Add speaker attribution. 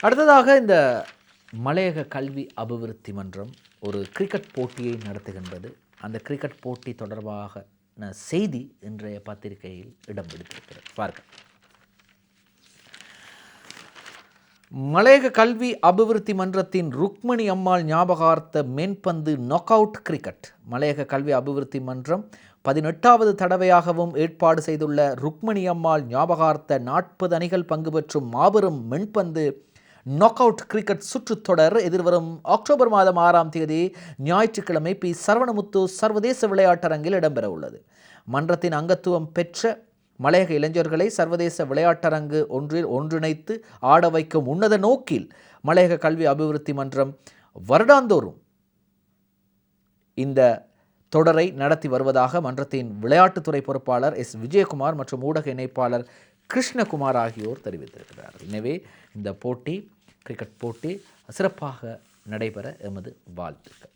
Speaker 1: அடுத்ததாக இந்த மலையக கல்வி அபிவிருத்தி மன்றம் ஒரு கிரிக்கெட் போட்டியை நடத்துகின்றது. அந்த கிரிக்கெட் போட்டி தொடர்பாக செய்தி இன்றைய பத்திரிகையில் இடம் பிடித்திருக்கிறது. பார்க்க மலையக கல்வி அபிவிருத்தி மன்றத்தின் ருக்மணி அம்மாள் ஞாபகார்த்த மென்பந்து நாக் அவுட் கிரிக்கெட். மலையக கல்வி அபிவிருத்தி மன்றம் 18வது தடவையாகவும் ஏற்பாடு செய்துள்ள ருக்மணி அம்மாள் ஞாபகார்த்த 40 அணிகள் பங்கு பெற்றும் மாபெரும் மென்பந்து நாக் அவுட் கிரிக்கெட் சுற்றுத்தொடர் எதிர்வரும் அக்டோபர் மாதம் 6ஆம் தேதி ஞாயிற்றுக்கிழமை பி சரவணமுத்து சர்வதேச விளையாட்டரங்கில் இடம்பெற உள்ளது. மன்றத்தின் அங்கத்துவம் பெற்ற மலையக இளைஞர்களை சர்வதேச விளையாட்டரங்கு ஒன்றில் ஒன்றிணைத்து ஆட வைக்கும் உன்னத நோக்கில் மலையக கல்வி அபிவிருத்தி மன்றம் வருடாந்தோறும் இந்த தொடரை நடத்தி வருவதாக மன்றத்தின் விளையாட்டுத்துறை பொறுப்பாளர் எஸ் விஜயகுமார் மற்றும் ஊடக இணைப்பாளர் கிருஷ்ணகுமார் ஆகியோர் தெரிவித்திருக்கிறார்கள். எனவே இந்த போட்டி கிரிக்கெட் போட்டி சிறப்பாக நடைபெற எமது வாழ்த்துக்கள்.